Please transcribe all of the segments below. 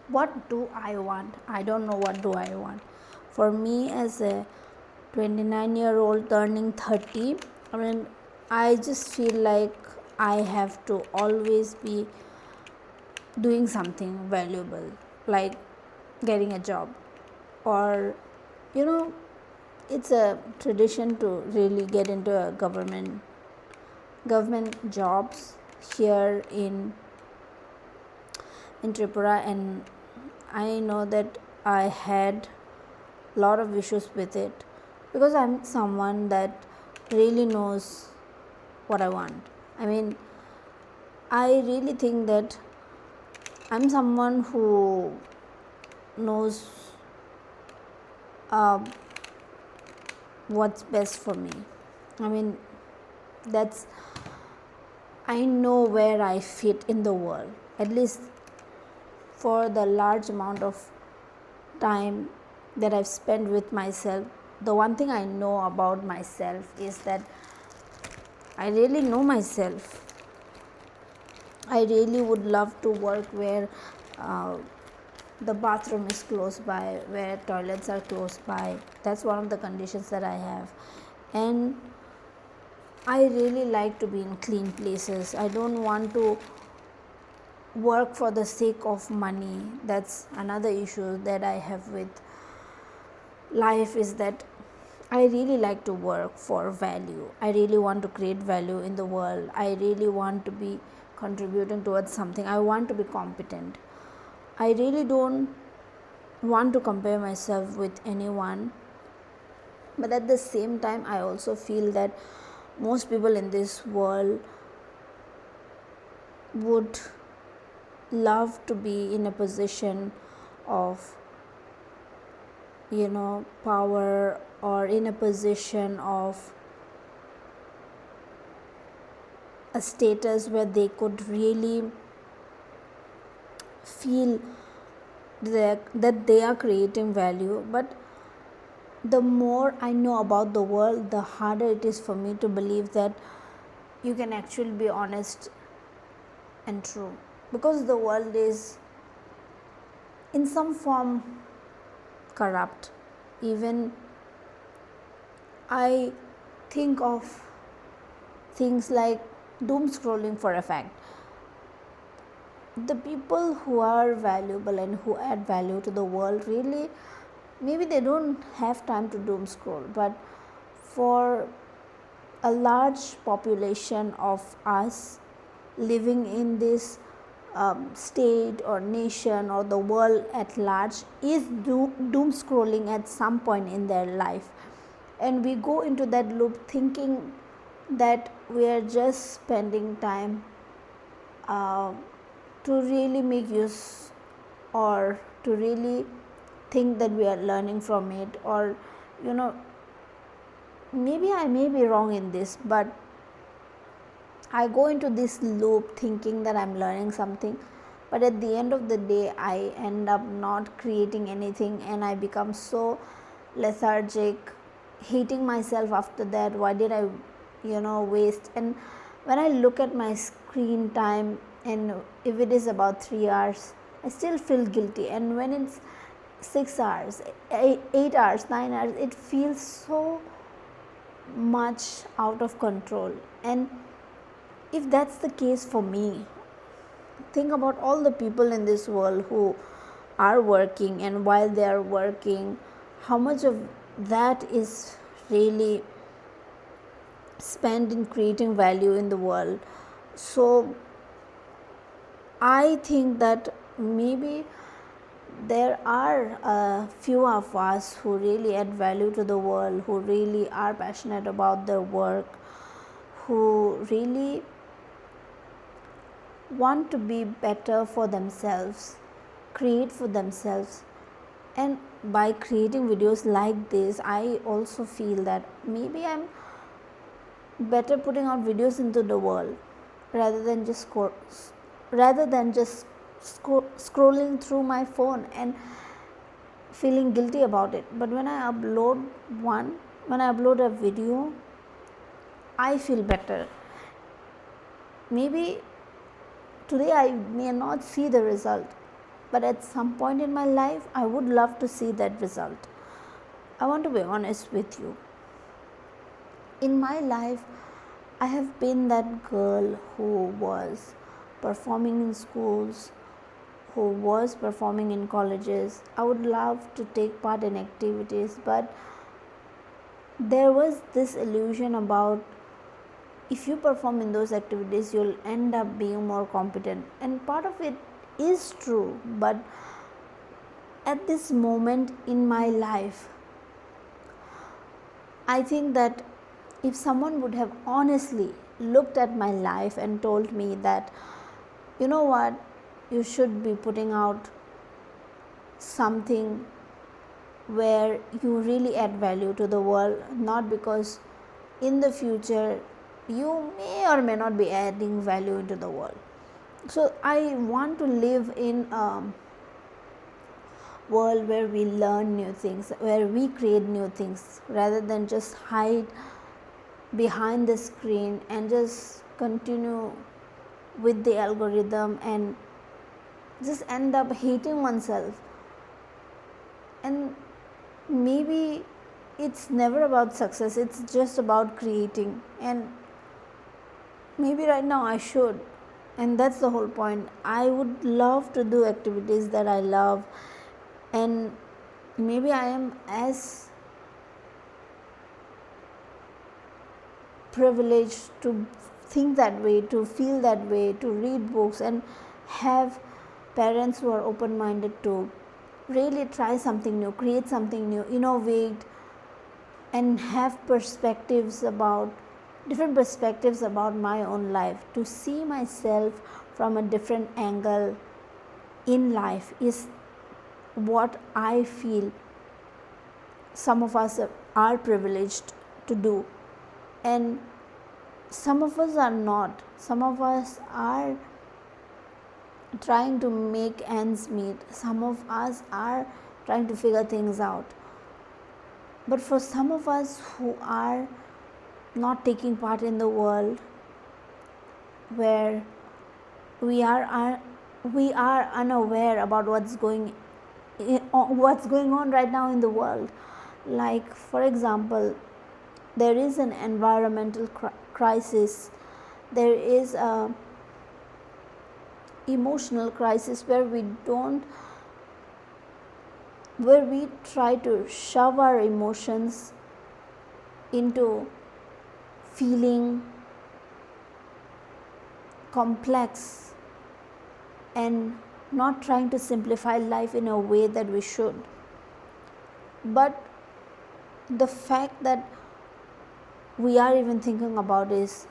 what do I want? I don't know what do I want. For me, as a 29-year-old turning 30, I mean, I just feel like I have to always be doing something valuable, like getting a job, or you know, it's a tradition to really get into a government jobs here in Tripura, and I know that I had a lot of issues with it because I'm someone that really knows what I want. I mean, I really think that I'm someone who knows uh, what's best for me. I mean, that's I know where I fit in the world, at least for the large amount of time that I've spent with myself. The one thing I know about myself is that I really know myself. I really would love to work where uh, the bathroom is close by, where toilets are close by. That's one of the conditions that I have. And I really like to be in clean places. I don't want to work for the sake of money. That's another issue that I have with life, is that I really like to work for value. I really want to create value in the world. I really want to be contributing towards something. I want to be competent. I really don't want to compare myself with anyone, but at the same time I also feel that most people in this world would love to be in a position of power, or in a position of a status where they could really feel that they are creating value. But the more I know about the world, the harder it is for me to believe that you can actually be honest and true, because the world is in some form corrupt. Even I think of things like doom scrolling. For a fact, the people who are valuable and who add value to the world, really, maybe they don't have time to doom scroll, but for a large population of us living in this state or nation or the world at large is doom scrolling at some point in their life, and we go into that loop thinking that we are just spending time uh, to really make use, or to really think that we are learning from it. Or you know maybe I may be wrong in this, but I go into this loop thinking that I'm learning something, but at the end of the day I end up not creating anything, and I become so lethargic, hating myself after that. Why did I waste? And when I look at my screen time, and if it is about 3 hours, I still feel guilty, and when it's 6 hours, 8 hours, 9 hours, it feels so much out of control. And if that's the case for me, think about all the people in this world who are working, and while they are working, how much of that is really spent in creating value in the world. So I think that maybe there are a few of us who really add value to the world, who really are passionate about their work, who really want to be better for themselves, create for themselves. And by creating videos like this, I also feel that maybe I'm better putting out videos into the world, rather than just scrolling through my phone and feeling guilty about it. But when I upload a video, I feel better. Maybe today I may not see the result, but at some point in my life, I would love to see that result. I want to be honest with you. In my life, I have been that girl who was performing in schools, who was performing in colleges. I would love to take part in activities, but there was this illusion about if you perform in those activities, you'll end up being more competent. And part of it is true, but at this moment in my life, I think that if someone would have honestly looked at my life and told me that, you know what, you should be putting out something where you really add value to the world, not because in the future you may or may not be adding value into the world. So I want to live in a world where we learn new things, where we create new things, rather than just hide behind the screen and just continue with the algorithm and just end up hating oneself. And maybe it's never about success, it's just about creating. And maybe right now I should, and that's the whole point. I would love to do activities that I love, and maybe I am as privileged to think that way, to feel that way, to read books and have parents who are open minded to really try something new, create something new, innovate, and have perspectives about different perspectives about my own life. To see myself from a different angle in life is what I feel some of us are privileged to do, and some of us are not. Some of us are trying to make ends meet, some of us are trying to figure things out. But for some of us who are not taking part in the world, where we are unaware about what's going on right now in the world. Like, for example, there is an environmental crisis, there is a emotional crisis where we try to shove our emotions into feeling complex and not trying to simplify life in a way that we should. But the fact that we are even thinking about is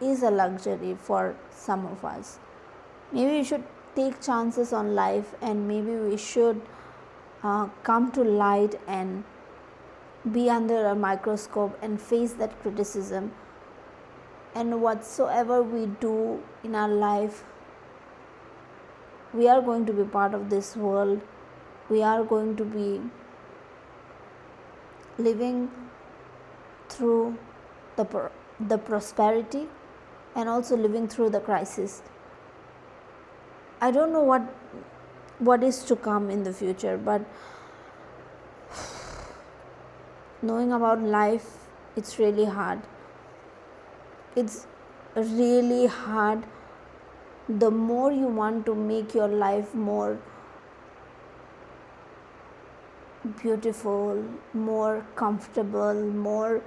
a luxury for some of us. Maybe we should take chances on life, and maybe we should come to light and be under a microscope and face that criticism. And whatsoever we do in our life, we are going to be part of this world. We are going to be living through the prosperity and also living through the crisis. I don't know what is to come in the future, but knowing about life, it's really hard. It's really hard. The more you want to make your life more beautiful, more comfortable, more,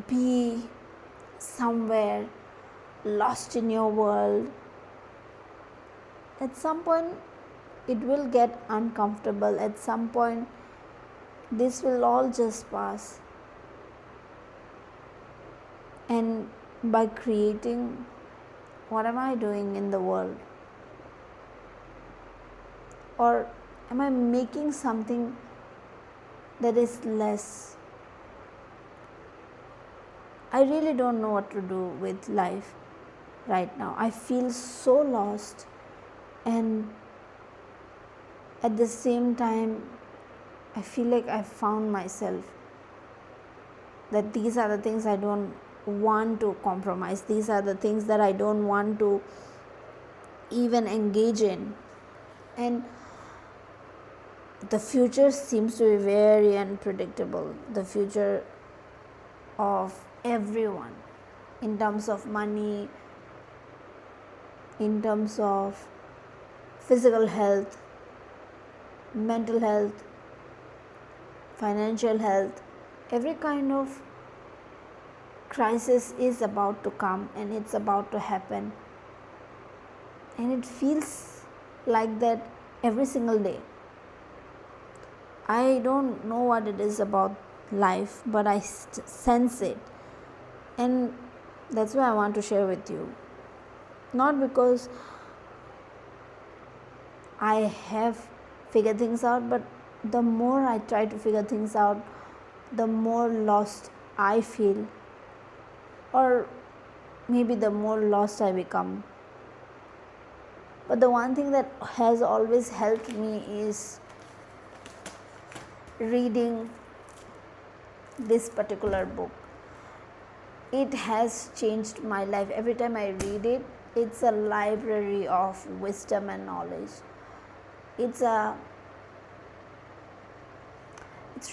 be somewhere lost in your world, at some point it will get uncomfortable. At some point this will all just pass. And by creating, what am I doing in the world? Or am I making something that is less? I really don't know what to do with life right now. I feel so lost, and at the same time I feel like I've found myself, that these are the things I don't want to compromise, these are the things that I don't want to even engage in. And the future seems to be very unpredictable. The future of everyone, in terms of money, in terms of physical health, mental health, financial health, every kind of crisis is about to come and it's about to happen. And it feels like that every single day. I don't know what it is about life, but I sense it. And that's why I want to share with you. Not because I have figured things out, but the more I try to figure things out, the more lost I feel, or maybe the more lost I become. But the one thing that has always helped me is reading this particular book. It has changed my life. Every time I read it, it's a library of wisdom and knowledge. It's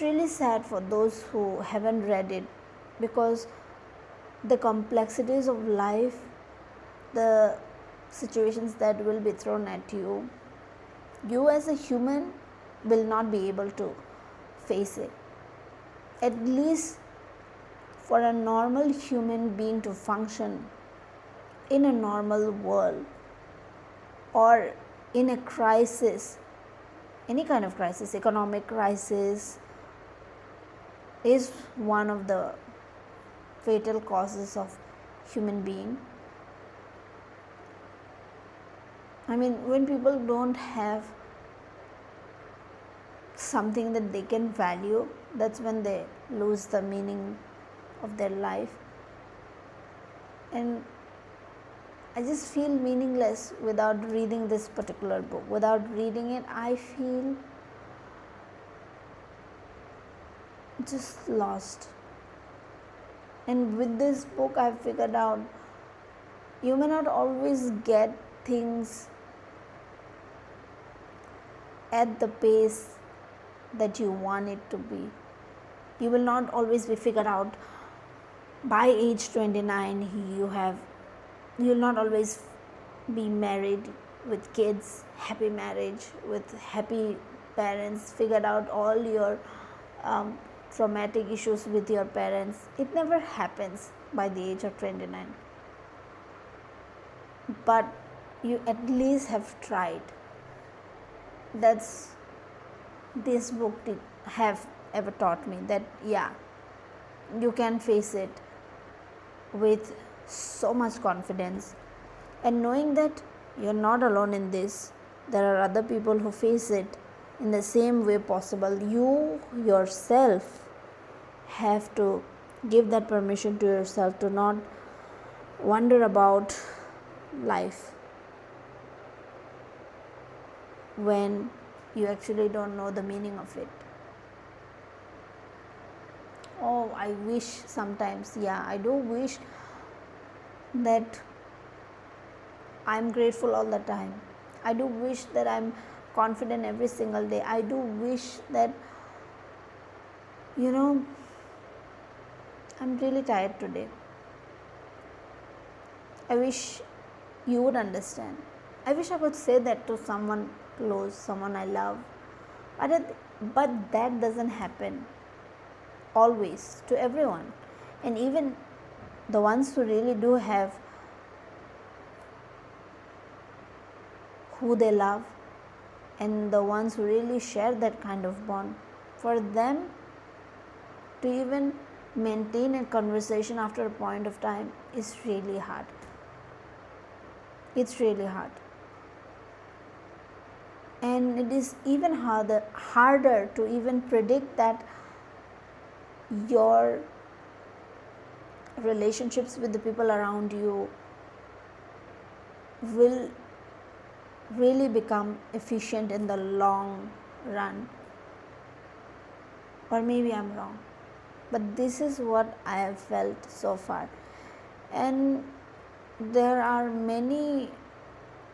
really sad for those who haven't read it, because the complexities of life, the situations that will be thrown at you, you as a human will not be able to face it. At least for a normal human being to function in a normal world, or in a crisis, any kind of crisis, economic crisis is one of the fatal causes of human being. I mean, when people don't have something that they can value, that's when they lose the meaning of their life. And I just feel meaningless without reading this particular book. Without reading it, I feel just lost. And with this book, I've figured out you may not always get things at the pace that you want it to be. You will not always be figured out by age 29. You'll not always be married with kids, happy marriage with happy parents, figured out all your traumatic issues with your parents. It never happens by the age of 29. But you at least have tried. That's this book have ever taught me, that you can face it with so much confidence, and knowing that you're not alone in this. There are other people who face it in the same way possible. You yourself have to give that permission to yourself to not wonder about life when you actually don't know the meaning of it. Oh, I wish sometimes, I do wish that I'm grateful all the time. I do wish that I'm confident every single day. I do wish that, I'm really tired today. I wish you would understand. I wish I could say that to someone close, someone I love. But that doesn't happen always to everyone. And even the ones who really do have who they love, and the ones who really share that kind of bond, for them to even maintain a conversation after a point of time is really hard. It's really hard. And it is even harder to even predict that your relationships with the people around you will really become efficient in the long run. Or maybe I'm wrong, but this is what I have felt so far. And there are many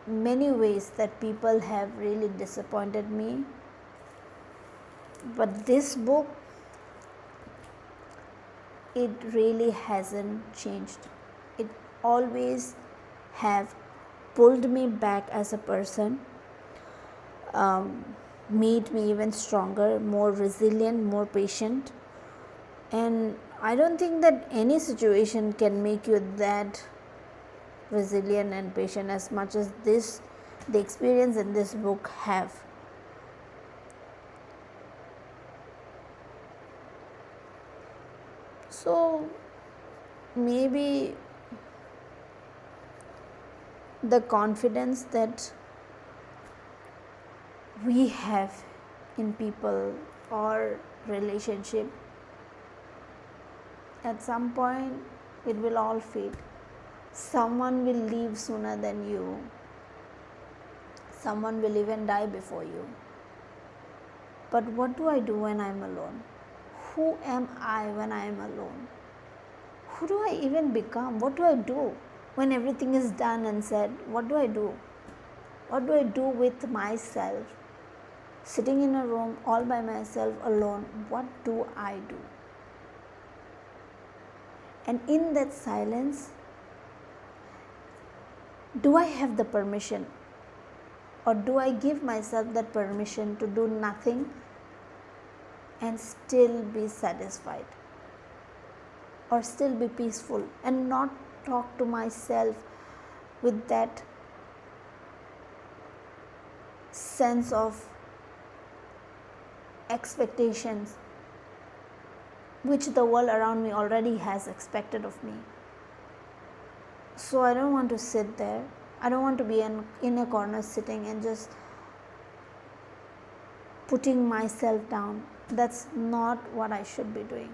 many ways that people have really disappointed me, but this book, it really hasn't changed. It always have pulled me back as a person, made me even stronger, more resilient, more patient. And I don't think that any situation can make you that resilient and patient as much as the experience in this book have. So maybe the confidence that we have in people or relationship, at some point it will all fade. Someone will leave sooner than you, someone will even die before you. But what do I do when I am alone? Who am I when I am alone? Who do I even become? What do I do when everything is done and said? What do I do? What do I do with myself? Sitting in a room all by myself alone, what do I do? And in that silence, do I have the permission, or do I give myself that permission to do nothing and still be satisfied, or still be peaceful and not talk to myself with that sense of expectations which the world around me already has expected of me? So I don't want to sit there. I don't want to be in a corner sitting and just putting myself down. That's not what I should be doing.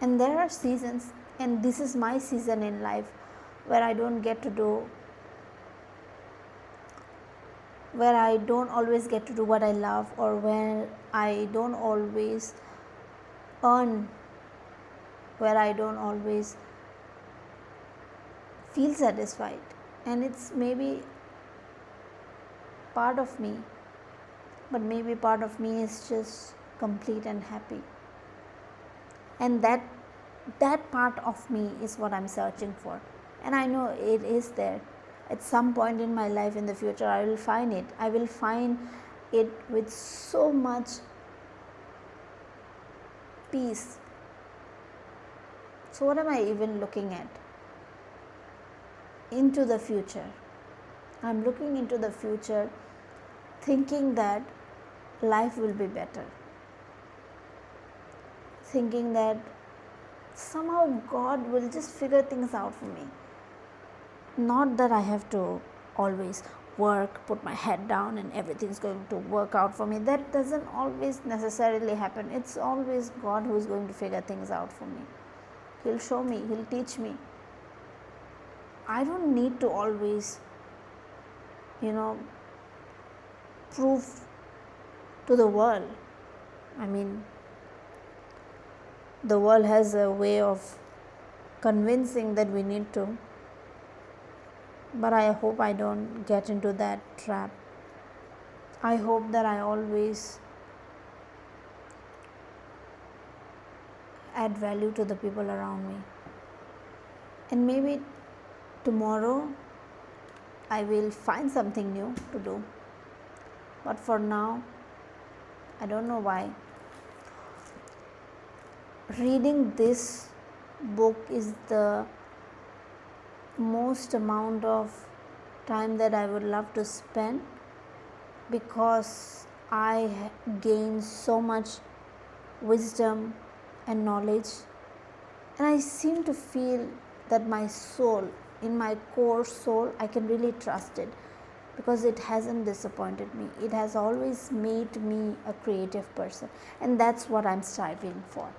And there are seasons, and this is my season in life, where I don't always get to do what I love, or where I don't always earn, where I don't always feel satisfied. And it's maybe part of me, but maybe part of me is just complete and happy. And that part of me is what I'm searching for. And I know it is there. At some point in my life in the future, I will find it. I will find it with so much peace. So what am I even looking at? Into the future. I'm looking into the future thinking that life will be better. Thinking that somehow God will just figure things out for me. Not that I have to always work, put my head down and everything's going to work out for me. That doesn't always necessarily happen. It's always God who is going to figure things out for me. He'll show me, He'll teach me. I don't need to always, prove to the world. I mean, the world has a way of convincing that we need to, but I hope I don't get into that trap. I hope that I always add value to the people around me. And maybe tomorrow I will find something new to do. But for now, I don't know why. Reading this book is the most amount of time that I would love to spend, because I gain so much wisdom and knowledge, and I seem to feel that my soul, in my core soul, I can really trust it, because it hasn't disappointed me. It has always made me a creative person, and that's what I'm striving for.